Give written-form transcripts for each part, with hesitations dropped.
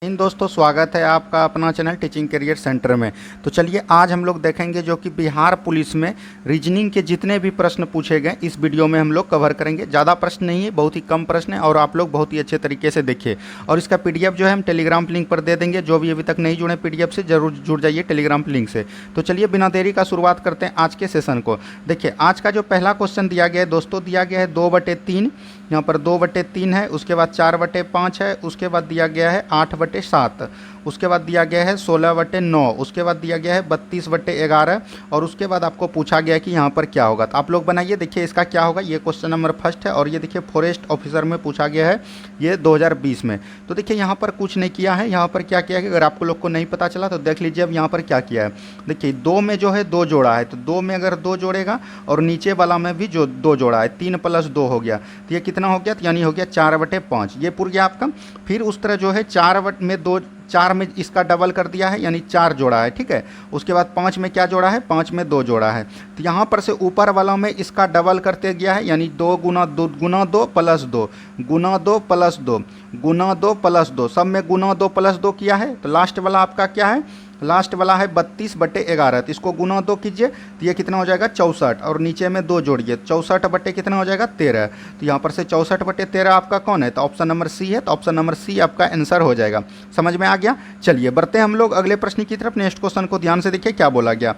इन दोस्तों स्वागत है आपका अपना चैनल टीचिंग करियर सेंटर में। तो चलिए आज हम लोग देखेंगे जो कि बिहार पुलिस में रीजनिंग के जितने भी प्रश्न पूछे गए इस वीडियो में हम लोग कवर करेंगे। ज़्यादा प्रश्न नहीं है, बहुत ही कम प्रश्न है और आप लोग बहुत ही अच्छे तरीके से देखिए। और इसका पीडीएफ जो है हम टेलीग्राम लिंक पर दे देंगे। जो भी अभी तक नहीं जुड़े पीडीएफ से जरूर जुड़ जाइए टेलीग्राम लिंक से। तो चलिए बिना देरी का शुरुआत करते हैं आज के सेशन को। देखिए आज का जो पहला क्वेश्चन दिया गया है दोस्तों, दिया गया है 2/3। यहाँ पर 2/3 है, उसके बाद 4/5 है, उसके बाद दिया गया है 8/7, उसके बाद दिया गया है 16/9, उसके बाद दिया गया है 32/11 और उसके बाद आपको पूछा गया है कि यहाँ पर क्या होगा। तो आप लोग बनाइए, देखिए इसका क्या होगा। ये क्वेश्चन नंबर फर्स्ट है और ये देखिए फॉरेस्ट ऑफिसर में पूछा गया है ये 2020 में। तो देखिए यहाँ पर कुछ नहीं किया है, यहाँ पर क्या किया है, अगर आपको लोग को नहीं पता चला तो देख लीजिए अब यहाँ पर क्या किया है। देखिए 2 में जो है 2 जोड़ा है, तो 2 में अगर 2 जोड़ेगा और नीचे वाला में भी जो 2 जोड़ा है, 3 + 2 हो गया, तो ये कितना हो गया, तो यानी हो गया 4/5। ये पूरा गया आपका। फिर उस तरह जो है 4 में इसका डबल कर दिया है यानी 4 जोड़ा है, ठीक है। उसके बाद 5 में क्या जोड़ा है, 5 में 2 जोड़ा है। तो यहाँ पर से ऊपर वाला में इसका डबल करते गया है यानी 2 × 2 × 2 + 2 × 2 + 2 × 2 + 2, सब में × 2 + 2 किया है। तो लास्ट वाला आपका क्या है, लास्ट वाला है 32/11। तो इसको × 2 कीजिए तो ये कितना हो जाएगा 64 और नीचे में 2 जोड़िए, 64 बटे कितना हो जाएगा 13। तो यहाँ पर से 64/13 आपका कौन है, तो ऑप्शन नंबर सी है। तो ऑप्शन नंबर सी आपका आंसर हो जाएगा। समझ में आ गया। चलिए बढ़ते हैं हम लोग अगले प्रश्न की तरफ। नेक्स्ट क्वेश्चन को ध्यान से देखिए क्या बोला गया।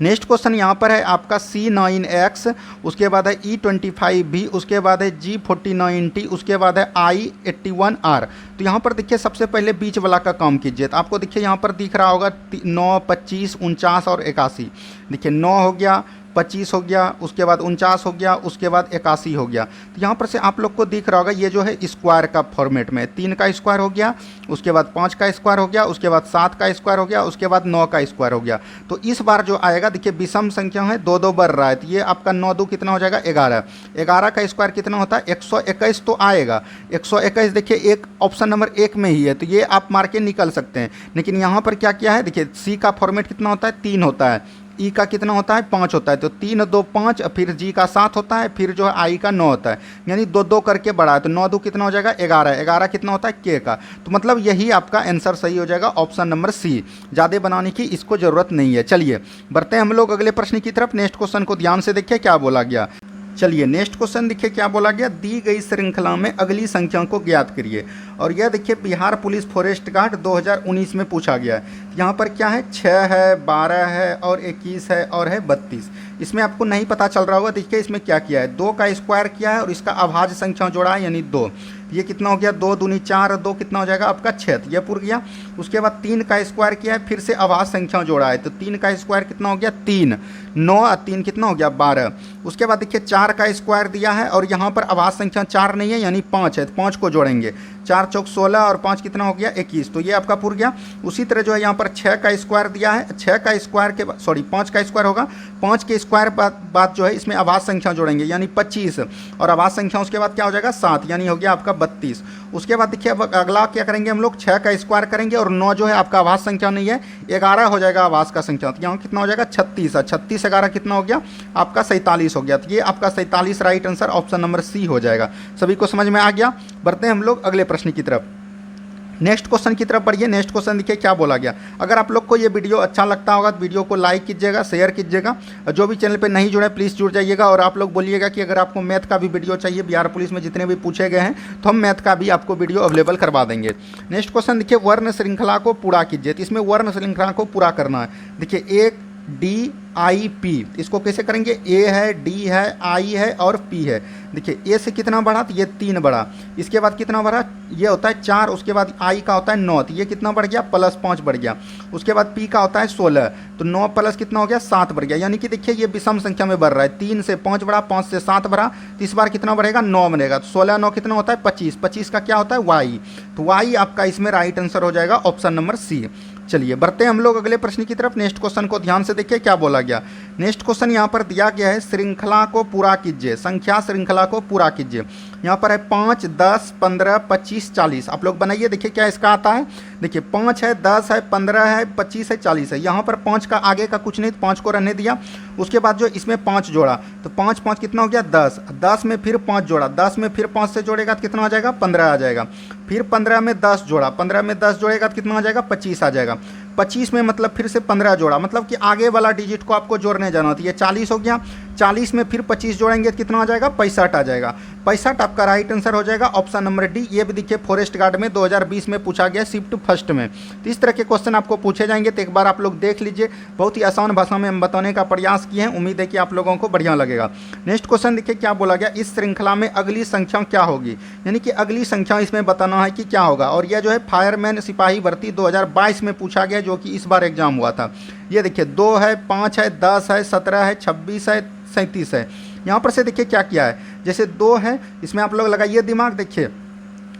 नेक्स्ट क्वेश्चन यहाँ पर है आपका C9X, उसके बाद है E25B, उसके बाद है G49T, उसके बाद है I81R। तो यहाँ पर देखिए सबसे पहले बीच वाला का काम कीजिए। तो आपको देखिए यहाँ पर दिख रहा होगा 9, 25, 49 और 81। देखिए 9 हो गया, 25 हो गया, उसके बाद 49 हो गया, उसके बाद 81 हो गया। तो यहाँ पर से आप लोग को दिख रहा होगा ये जो है स्क्वायर का फॉर्मेट में, 3 का स्क्वायर हो गया, उसके बाद 5 का स्क्वायर हो गया, उसके बाद 7 का स्क्वायर हो गया, उसके बाद 9 का स्क्वायर हो गया। तो इस बार जो आएगा देखिए विषम संख्या है, 2 बढ़ रहा है, तो ये आपका 9 2 कितना हो जाएगा 11। 11 का स्क्वायर कितना होता है 121, तो आएगा 121। देखिए एक ऑप्शन नंबर 1 में ही है, तो ये आप मार के निकल सकते हैं। लेकिन यहाँ पर क्या किया है, देखिए सी का फॉर्मेट कितना होता है 3 होता है, ई का कितना होता है 5 होता है, तो 3 2 5, फिर जी का 7 होता है, फिर जो है आई का 9 होता है, यानी 2 2 करके बढ़ा है। तो 9 2 कितना हो जाएगा 11, 11 कितना होता है के का। तो मतलब यही आपका आंसर सही हो जाएगा, ऑप्शन नंबर सी। ज़्यादा बनाने की इसको ज़रूरत नहीं है। चलिए बढ़ते हैं हम लोग अगले प्रश्न की तरफ। नेक्स्ट क्वेश्चन को ध्यान से देखिए क्या बोला गया। चलिए नेक्स्ट क्वेश्चन देखिए क्या बोला गया। दी गई श्रृंखला में अगली संख्या को ज्ञात करिए। और यह देखिए बिहार पुलिस फॉरेस्ट गार्ड 2019 में पूछा गया है। यहाँ पर क्या है 6 है, 12 है और 21 है और है 32। इसमें आपको नहीं पता चल रहा होगा, देखिए इसमें क्या किया है, 2 का स्क्वायर किया है और इसका अभाज्य संख्या जोड़ा है यानी 2। ये कितना हो गया 2 दूनी 4, 2 कितना हो जाएगा आपका 6, ये पूरा गया। उसके बाद 3 का स्क्वायर किया है, फिर से अभाज्य संख्या जोड़ा है, तो 3 का स्क्वायर कितना हो गया 3, 9 और 3 कितना हो गया 12। उसके बाद देखिए 4 का स्क्वायर दिया है और यहाँ पर अभाज्य संख्या 4 नहीं है यानी 5 है, तो 5 को जोड़ेंगे, 4 चौक 16 और 5 कितना हो गया 21, तो ये आपका पूरा गया। उसी तरह जो है यहाँ पर 6 का स्क्वायर दिया है, 6 का स्क्वायर के बाद 5 का स्क्वायर होगा, 5 के स्क्वायर बाद जो है इसमें अभाज्य संख्या जोड़ेंगे यानी 25 और अभाज्य संख्या उसके बाद क्या हो जाएगा 7, यानी हो गया आपका 32। उसके बाद देखिए अब अगला क्या करेंगे हम लोग, 6 का स्क्वायर करेंगे और 9 जो है आपका अभाज्य संख्या नहीं है, 11 हो जाएगा अभाज्य का संख्या, तो यहाँ कितना हो जाएगा 36 है, 36 11 कितना हो गया आपका 47 हो गया। तो ये आपका 47 right answer option number C हो जाएगा। सभी को समझ में आ गया। बढ़ते हैं हम लोग अगले प्रश्न की तरफ। नेक्स्ट क्वेश्चन की तरफ बढ़िए। नेक्स्ट क्वेश्चन देखिए क्या बोला गया। अगर आप लोग को ये वीडियो अच्छा लगता होगा तो वीडियो को लाइक कीजिएगा, शेयर कीजिएगा। जो भी चैनल पे नहीं जुड़े प्लीज़ जुड़ जाइएगा। और आप लोग बोलिएगा कि अगर आपको मैथ का भी वीडियो चाहिए, बिहार पुलिस में जितने भी पूछे गए हैं तो हम मैथ का भी आपको वीडियो अवेलेबल करवा देंगे। नेक्स्ट क्वेश्चन देखिए वर्ण श्रृंखला को पूरा कीजिए। तो इसमें वर्ण श्रृंखला को पूरा करना है। देखिए एक DIP, इसको कैसे करेंगे, ए है, डी है, आई है और पी है। देखिए ए से कितना बढ़ा, तो ये 3 बढ़ा, इसके बाद कितना बढ़ा, ये होता है 4, उसके बाद आई का होता है 9, तो ये कितना बढ़ गया +5 बढ़ गया। उसके बाद पी का होता है 16, तो 9 प्लस कितना हो गया 7 बढ़ गया। यानी कि देखिए ये विषम संख्या में बढ़ रहा है, 3 से 5 बढ़ा, 5 से 7 बढ़ा, तो इस बार कितना बढ़ेगा 9 बनेगा। तो 16 9 कितना होता है 25, 25 का क्या होता है वाई, तो वाई आपका इसमें राइट आंसर हो जाएगा ऑप्शन नंबर सी। चलिए बढ़ते हैं हम लोग अगले प्रश्न की तरफ। नेक्स्ट क्वेश्चन को ध्यान से देखिए क्या बोला गया। नेक्स्ट क्वेश्चन यहाँ पर दिया गया है, श्रृंखला को पूरा कीजिए, संख्या श्रृंखला को पूरा कीजिए। यहाँ पर है 5, 10, 15, 25, 40। आप लोग बनाइए, देखिए क्या इसका आता है। देखिए 5 है, 10 है, 15 है, 25 है, 40 है। यहाँ पर 5 का आगे का कुछ नहीं, 5 को रहने दिया। उसके बाद जो इसमें 5 जोड़ा, तो 5 5 कितना हो गया 10। 10 में फिर 5 जोड़ा, 10 में फिर 5 से जोड़ेगा तो कितना आ जाएगा 15 आ जाएगा। फिर 15 में 10 जोड़ा, 15 में 10 जोड़ेगा तो कितना आ जाएगा 25 आ जाएगा। 25 में मतलब फिर से 15 जोड़ा, मतलब कि आगे वाला डिजिट को आपको जोड़ने जाना होता है। ये 40 हो गया, 40 में फिर 25 जोड़ेंगे तो कितना आ जाएगा 65 आ जाएगा। 65 आपका राइट आंसर हो जाएगा, ऑप्शन नंबर डी। ये भी देखिए फॉरेस्ट गार्ड में 2020 में पूछा गया, शिफ्ट फर्स्ट में। तो इस तरह के क्वेश्चन आपको पूछे जाएंगे, तो एक बार आप लोग देख लीजिए। बहुत ही आसान भाषा में हम बताने का प्रयास किए हैं, उम्मीद है कि आप लोगों को बढ़िया लगेगा। नेक्स्ट क्वेश्चन देखिए क्या बोला गया, इस श्रृंखला में अगली संख्या क्या होगी, यानी कि अगली संख्या इसमें बताना है कि क्या होगा। और यह जो है फायरमैन सिपाही भर्ती 2022 में पूछा गया, जो कि इस बार एग्जाम हुआ था। ये देखिए 2 है, 5 है, 10 है, 17 है, 26 है, 37 है। यहाँ पर से देखिए क्या किया है, जैसे 2 है, इसमें आप लोग लगाइए दिमाग। देखिए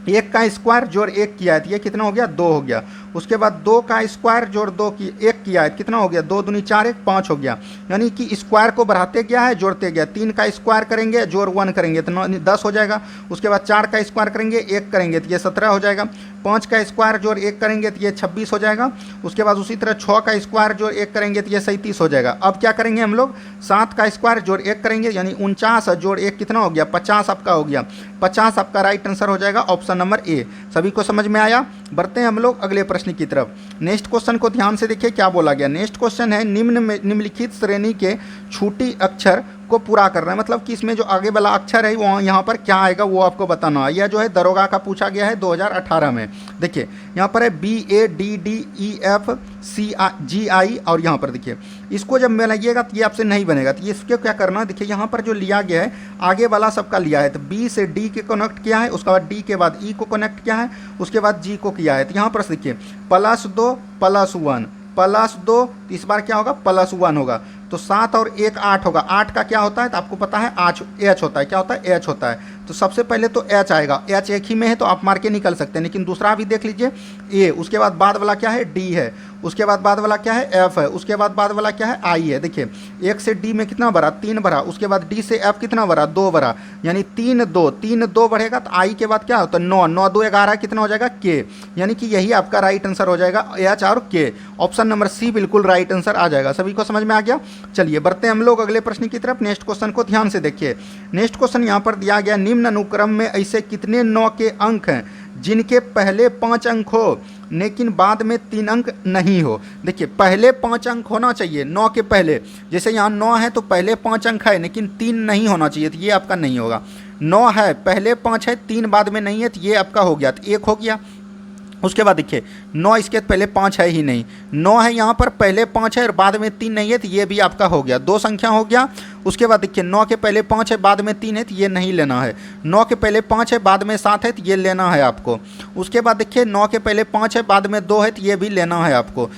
1 का स्क्वायर जोड़ 1 किया है तो ये कितना हो गया 2 हो गया। उसके बाद 2 का स्क्वायर जोड़ 2 की 1 किया है कितना हो गया 2 दूनी 4 1 5 हो गया। यानी कि स्क्वायर को बढ़ाते गया है, जोड़ते गया। 3 का स्क्वायर करेंगे जोड़ 1 करेंगे तो 10 हो जाएगा। उसके बाद 4 का स्क्वायर करेंगे 1 करेंगे तो ये 17 हो जाएगा। 5 का स्क्वायर जोड़ 1 करेंगे तो ये 26 हो जाएगा। उसके बाद उसी तरह 6 का स्क्वायर जोड़ 1 करेंगे तो ये 37 हो जाएगा। अब क्या करेंगे हम लोग, 7 का स्क्वायर जोड़ 1 करेंगे, यानी 49 जोड़ 1 कितना हो गया 50 आपका हो गया। 50 आपका राइट आंसर हो जाएगा, ऑप्शन नंबर ए। सभी को समझ में आया। बढ़ते हैं हम लोग अगले प्रश्न की तरफ। नेक्स्ट क्वेश्चन को ध्यान से देखिए क्या बोला गया। नेक्स्ट क्वेश्चन है, निम्नलिखित श्रेणी के छूटी अक्षर को पूरा करना है, मतलब कि इसमें जो आगे वाला अक्षर है वो यहाँ पर क्या आएगा वो आपको बताना है। यह जो है दरोगा का पूछा गया है 2018 में। देखिए यहाँ पर है BADDEFCGI, और यहाँ पर देखिए इसको जब बनाइएगा तो ये आपसे नहीं बनेगा, तो ये इसके क्या करना है। देखिए यहाँ पर जो लिया गया है आगे वाला सबका लिया है, तो B से D के कनेक्ट किया है, उसके बाद D के बाद E को कनेक्ट किया है, उसके बाद G को किया है। तो यहाँ पर देखिए +2 +1 +2, तो इस बार क्या होगा +1 होगा। तो 7 और 1 8 होगा। 8 का क्या होता है तो आपको पता है H होता है। क्या होता है H होता है। तो सबसे पहले तो H आएगा, H एक ही में है तो आप मार के निकल सकते हैं। लेकिन दूसरा भी देख लीजिए A, उसके बाद वाला क्या है D है, उसके बाद वाला क्या है F है, उसके बाद वाला क्या है I है। देखिए 1 से D में कितना भरा 3 भरा, उसके बाद D से F कितना भरा 2 भरा, यानी 3 2 बढ़ेगा तो I के बाद क्या होता है 9 9 2 11 कितना हो जाएगा K, यानी कि यही आपका राइट आंसर हो जाएगा H और K। ऑप्शन नंबर सी बिल्कुल राइट आंसर आ जाएगा। सभी को समझ में आ गया। चलिए बढ़ते हैं हम लोग अगले प्रश्न की तरफ। नेक्स्ट क्वेश्चन को ध्यान से देखिए। नेक्स्ट क्वेश्चन यहाँ पर दिया गया, निम्न अनुक्रम में ऐसे कितने 9 के अंक हैं जिनके पहले 5 अंक हो लेकिन बाद में 3 अंक नहीं हो। देखिए पहले 5 अंक होना चाहिए 9 के पहले, जैसे यहाँ 9 है तो पहले 5 अंक है लेकिन 3 नहीं होना चाहिए, तो ये आपका नहीं होगा। 9 है पहले 5 है 3 बाद में नहीं है, तो ये आपका हो गया, तो 1 हो गया। उसके बाद देखिए 9 इसके पहले 5 है ही नहीं, 9 है यहाँ पर पहले 5 है और बाद में 3 नहीं है, तो ये भी आपका हो गया, 2 संख्या हो गया। उसके बाद देखिए 9 के पहले 5 है बाद में 3 है, तो ये नहीं लेना है। 9 के पहले 5 है बाद में 7 है, तो ये लेना है आपको। उसके बाद देखिए 9 के पहले 5 है बाद में 2 है, तो ये भी लेना है आपको।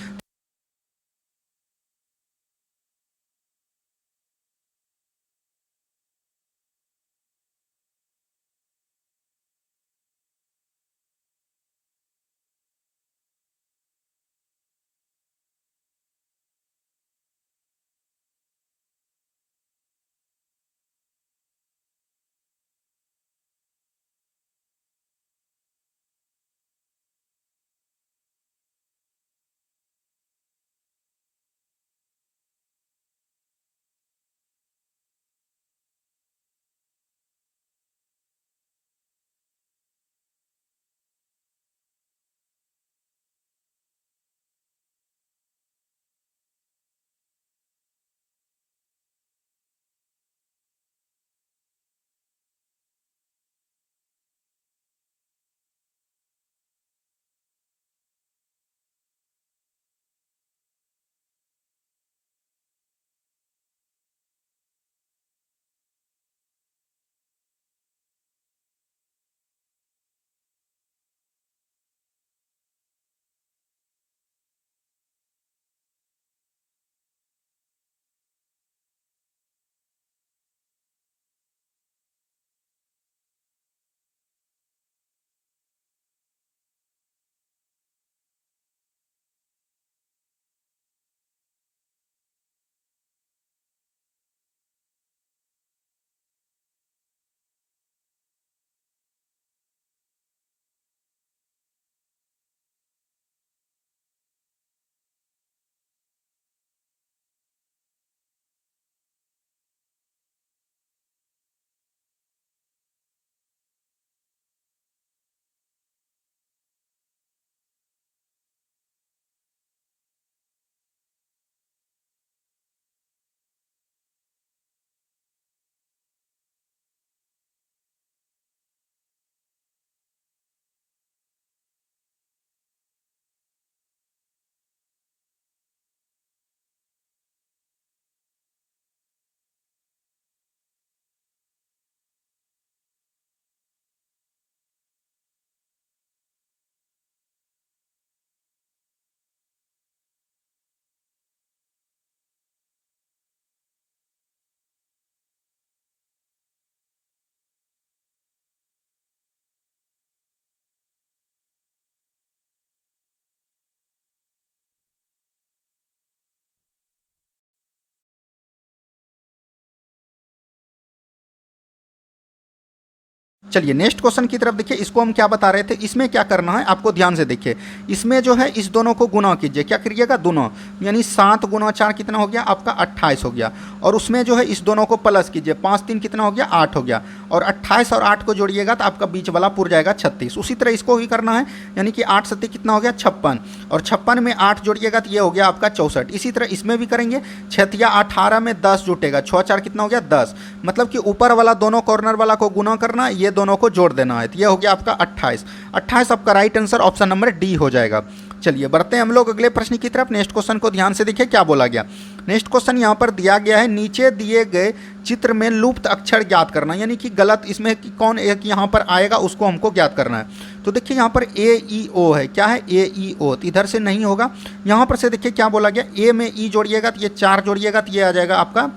चलिए नेक्स्ट क्वेश्चन की तरफ देखिए, इसको हम क्या बता रहे थे, इसमें क्या करना है आपको ध्यान से देखिए। इसमें जो है इस दोनों को गुना कीजिए, क्या करिएगा, दोनों, यानी 7 गुना 4 कितना हो गया आपका 28 हो गया। और उसमें जो है इस दोनों को प्लस कीजिए, 5 3 कितना हो गया 8 हो गया। और 28 और 8 को जोड़िएगा तो आपका बीच वाला पूर जाएगा 36। उसी तरह इसको भी करना है, यानी कि 8 7 कितना हो गया 56, और 56 में 8 जोड़िएगा तो ये हो गया आपका 64। इसी तरह इसमें भी करेंगे, 6 या 18 में 10 जुटेगा, 6 4 कितना हो गया 10, मतलब कि ऊपर वाला दोनों कॉर्नर वाला को गुना करना, ये दोनों को जोड़ देना है, तो ये हो गया आपका 28। 28 आपका right answer option number D हो जाएगा। चलिए बढ़ते हैं हम लोग अगले प्रश्न की तरफ। नेक्स्ट क्वेश्चन को ध्यान से देखिए क्या बोला गया। नेक्स्ट क्वेश्चन यहाँ पर दिया गया है, नीचे दिए गए चित्र में लुप्त अक्षर ज्ञात करना, यानी कि गलत इसमें कि कौन एक यहाँ पर आएगा उसको हमको ज्ञात करना है। तो देखिए यहाँ पर ए ई ओ है, क्या है ए ई ओ, तो इधर से नहीं होगा। यहाँ पर से देखिए क्या बोला गया, ए में ई जोड़िएगा तो ये 4 जोड़िएगा तो ये आ जाएगा आपका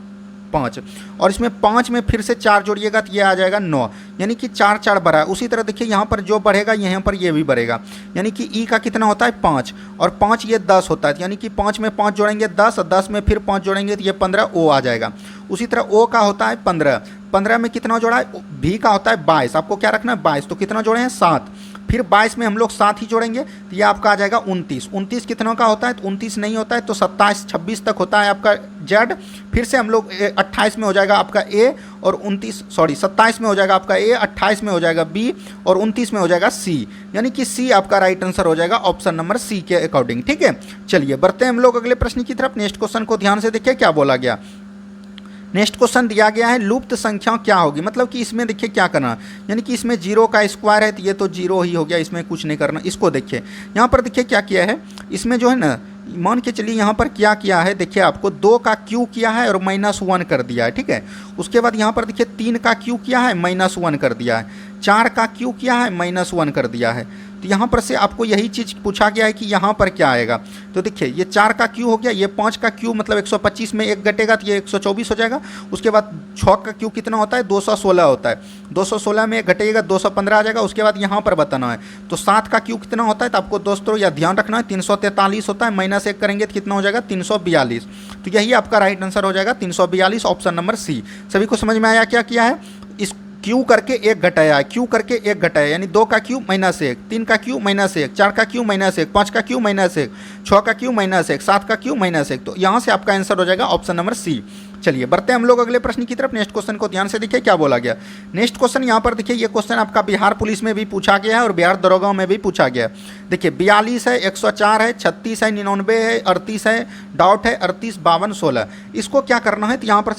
5, और इसमें 5 में फिर से 4 जोड़िएगा तो ये आ जाएगा 9, यानी कि 4 4 बढ़ा है। उसी तरह देखिए यहाँ पर जो बढ़ेगा यहाँ पर ये भी बढ़ेगा, यानी कि ई का कितना होता है 5, और 5 ये 10 होता है, यानी कि 5 में 5 जोड़ेंगे 10, और 10 में फिर 5 जोड़ेंगे तो ये 15 ओ आ जाएगा। उसी तरह ओ का होता है 15, 15 में कितना जोड़ा है, भी का होता है 22, आपको क्या रखना है 22, तो कितना जोड़े हैं 7, फिर 22 में हम लोग 7 ही जोड़ेंगे तो ये आपका आ जाएगा 29। 29 कितनों का होता है, तो 29 नहीं होता है, तो 27 26 तक होता है आपका जेड। फिर से हम लोग 28 में हो जाएगा आपका ए, और 27 में हो जाएगा आपका ए, 28 में हो जाएगा बी, और 29 में हो जाएगा सी, यानी कि सी आपका राइट आंसर हो जाएगा ऑप्शन नंबर सी के अकॉर्डिंग। ठीक है, चलिए बढ़ते हैं हम लोग अगले प्रश्न की तरफ। नेक्स्ट क्वेश्चन को ध्यान से देखिए क्या बोला गया। नेक्स्ट क्वेश्चन दिया गया है, लुप्त संख्या क्या होगी, मतलब कि इसमें देखिए क्या करना, यानी कि इसमें 0 का स्क्वायर है तो ये तो 0 ही हो गया, इसमें कुछ नहीं करना। इसको देखिए यहाँ पर देखिए क्या किया है, इसमें जो है ना, मान के चलिए यहाँ पर क्या किया है, देखिए आपको 2 का क्यू किया है और -1 कर दिया है। ठीक है, उसके बाद यहाँ पर देखिए 3 का क्यू किया है -1 कर दिया है, 4 का क्यू किया है -1 कर दिया है। तो यहाँ पर से आपको यही चीज़ पूछा गया है कि यहाँ पर क्या आएगा। तो देखिए ये 4 का क्यू हो गया, ये 5 का क्यू मतलब 125 में 1 घटेगा तो ये 124 हो जाएगा। उसके बाद 6 का क्यू कितना होता है 216 होता है, 216 में 1 घटेगा 215 आ जाएगा। उसके बाद यहाँ पर बताना है, तो 7 का क्यू कितना होता है, तो आपको दोस्तों यह ध्यान रखना है 343 होता है, -1 करेंगे तो कितना हो जाएगा 342। तो यही आपका राइट आंसर हो जाएगा 342 ऑप्शन नंबर सी। सभी को समझ में आया क्या किया है, इस क्यू करके 1 घटाया है, क्यू करके 1 घटाया, यानी 2 का क्यू -1, 3 का क्यू -1, 4 का क्यू -1, 5 का क्यू -1, 6 का क्यू -1, 7 का क्यू -1। तो यहाँ से आपका आंसर हो जाएगा ऑप्शन नंबर सी। चलिए बढ़ते हैं हम लोग अगले प्रश्न की तरफ। नेक्स्ट क्वेश्चन को ध्यान से देखिए क्या बोला गया। नेक्स्ट क्वेश्चन यहाँ पर देखिए, ये क्वेश्चन आपका बिहार पुलिस में भी पूछा गया है और बिहार दरोगा में भी पूछा गया है। देखिए 42 है, 104 है, 36 है, 99 है, 38 है, डॉट है 38, 52, 16। इसको क्या करना है, तो यहाँ पर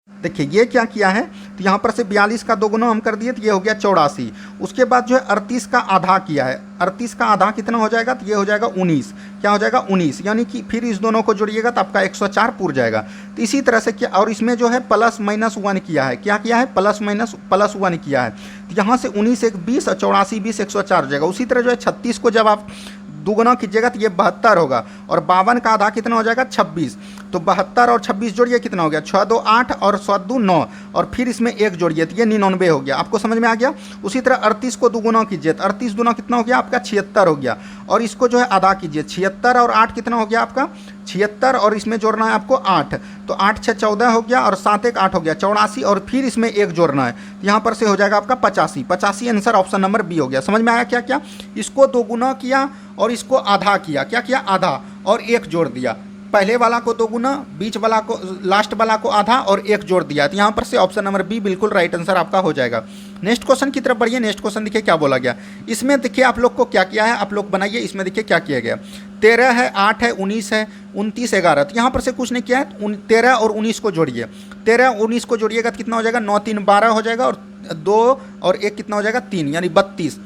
देखिए ये क्या किया है, तो यहाँ पर से 42 का 2 गुना हम कर दिए तो ये हो गया 84। उसके बाद जो है 38 का आधा किया है, 38 का आधा कितना हो जाएगा, तो ये हो जाएगा 19। क्या हो जाएगा 19, यानी कि फिर इस दोनों को जोड़िएगा तो आपका 104 पूर जाएगा। तो इसी तरह से क्या, और इसमें जो है +-1 किया है, क्या किया है +-1 किया है। तो यहाँ से 19 1 20 और 84 20 104 हो जाएगा। उसी तरह जो है 36 को जब आप दुगुना कीजिएगा तो ये 72 होगा, और 52 का आधा कितना हो जाएगा 26। तो 72 और 26 जोड़िए कितना हो गया 6 2 8 और 7 2 9, और फिर इसमें 1 जोड़िए तो ये 99 हो गया। आपको समझ में आ गया। उसी तरह 38 को दुगुना कीजिए तो 38 दूना कितना हो गया आपका 76 हो गया, और इसको जो है आधा कीजिए 76 और 8 कितना हो गया आपका 76, और इसमें जोड़ना है आपको 8, तो 8 6 14 हो गया, और 7 1 8 हो गया 84, और फिर इसमें 1 जोड़ना है तो यहाँ पर से हो जाएगा आपका 85। 85 आंसर ऑप्शन नंबर बी हो गया। समझ में आया क्या क्या, इसको 2 गुना किया और इसको आधा किया, क्या किया आधा, और 1 जोड़ दिया। पहले वाला को 2 गुना, बीच वाला को, लास्ट वाला को आधा, और 1 जोड़ दिया। तो यहाँ पर से ऑप्शन नंबर बी बिल्कुल राइट आंसर आपका हो जाएगा। नेक्स्ट क्वेश्चन की तरफ बढ़िए। नेक्स्ट क्वेश्चन देखिए क्या बोला गया। इसमें देखिए आप लोग को क्या किया है, आप लोग बनाइए। इसमें देखिए क्या किया गया, 13 है, 8 है, 19 है, 29 11। तो यहाँ पर से कुछ नहीं किया है, 13 और 19 को जोड़िए। 13 19 को जोड़िएगा तो कितना हो जाएगा 9 3 12 हो जाएगा, और 2 और 1 कितना हो जाएगा 3, यानी 32।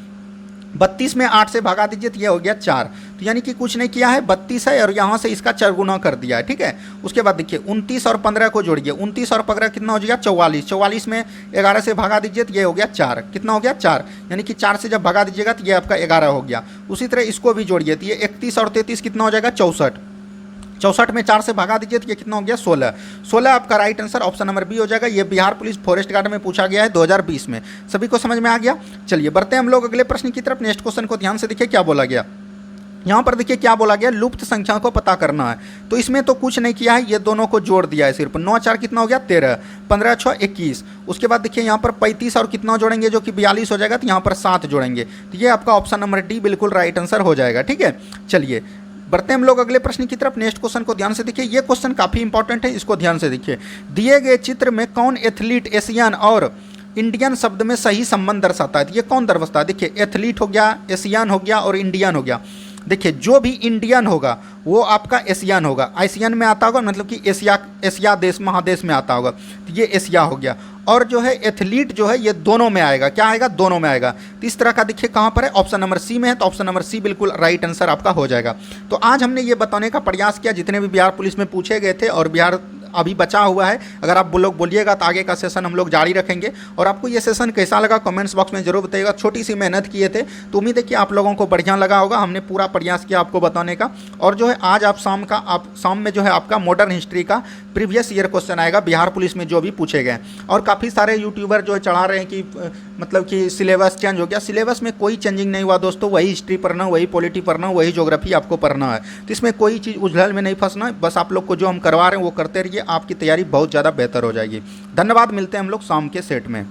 32 में 8 से भगा दीजिए तो ये हो गया 4। तो यानी कि कुछ नहीं किया है, 32 है और यहाँ से इसका 4 गुना कर दिया है। ठीक है, उसके बाद देखिए 29 और 15 को जोड़िए। 29 और 15 कितना हो जाएगा 44। 44 में 11 से भगा दीजिए तो ये हो गया 4। कितना हो गया 4, यानी कि 4 से जब भगा दीजिएगा तो ये आपका 11 हो गया। उसी तरह इसको भी जोड़िए तो ये 31 और 33 कितना हो जाएगा 64। 64 में 4 से भगा दीजिए तो ये कितना हो गया 16। 16 आपका right answer option number B हो जाएगा। ये बिहार पुलिस फॉरेस्ट गार्ड में पूछा गया है 2020 में। सभी को समझ में आ गया। चलिए बढ़ते हैं हम लोग अगले प्रश्न की तरफ। नेक्स्ट क्वेश्चन को ध्यान से देखिए क्या बोला गया। यहाँ पर देखिए क्या बोला गया, लुप्त संख्या को पता करना है। तो इसमें तो कुछ नहीं किया है, ये दोनों को जोड़ दिया है सिर्फ। 9 4 कितना हो गया 13, 15 6 21। उसके बाद देखिए यहाँ पर 35 और कितना जोड़ेंगे जो कि 42 हो जाएगा, तो यहाँ पर 7 जोड़ेंगे। तो ये आपका ऑप्शन नंबर डी बिल्कुल राइट आंसर हो जाएगा। ठीक है, चलिए बढ़ते हैं हम लोग अगले प्रश्न की तरफ। नेक्स्ट क्वेश्चन को ध्यान से देखिए, ये क्वेश्चन काफ़ी इंपॉर्टेंट है, इसको ध्यान से देखिए। दिए गए चित्र में कौन एथलीट एशियन और इंडियन शब्द में सही संबंध दर्शाता है? तो ये कौन दर्शाता है? देखिए एथलीट हो गया, एशियन हो गया और इंडियन हो गया। देखिए जो भी इंडियन होगा वो आपका एशियन होगा। एशियन में आता होगा मतलब कि एशिया देश महादेश में आता होगा, तो ये एशिया हो गया। और जो है एथलीट जो है ये दोनों में आएगा। क्या आएगा? दोनों में आएगा। तो इस तरह का देखिए कहाँ पर है, ऑप्शन नंबर सी में है। तो ऑप्शन नंबर सी बिल्कुल राइट आंसर आपका हो जाएगा। तो आज हमने ये बताने का प्रयास किया जितने भी बिहार पुलिस में पूछे गए थे, और बिहार अभी बचा हुआ है। अगर आप लोग बोलिएगा तो आगे का सेशन हम लोग जारी रखेंगे। और आपको ये सेशन कैसा लगा कमेंट्स बॉक्स में जरूर बताइएगा। छोटी सी मेहनत किए थे तो उम्मीद है कि आप लोगों को बढ़िया लगा होगा। हमने पूरा प्रयास किया आपको बताने का। और जो है आज आप शाम में जो है आपका मॉडर्न हिस्ट्री का प्रीवियस ईयर क्वेश्चन आएगा बिहार पुलिस में जो भी पूछे गए। और काफ़ी सारे यूट्यूबर जो है चढ़ा रहे हैं कि मतलब कि सिलेबस चेंज हो गया। सिलेबस में कोई चेंजिंग नहीं हुआ दोस्तों। वही हिस्ट्री पढ़ना, वही पॉलिटी पढ़ना, वही ज्योग्राफी आपको पढ़ना है। तो इसमें कोई चीज़ उलझन में नहीं फंसना। बस आप लोग को जो हम करवा रहे हैं वो करते रहिए, आपकी तैयारी बहुत ज़्यादा बेहतर हो जाएगी। धन्यवाद, मिलते हैं हम लोग शाम के सेट में।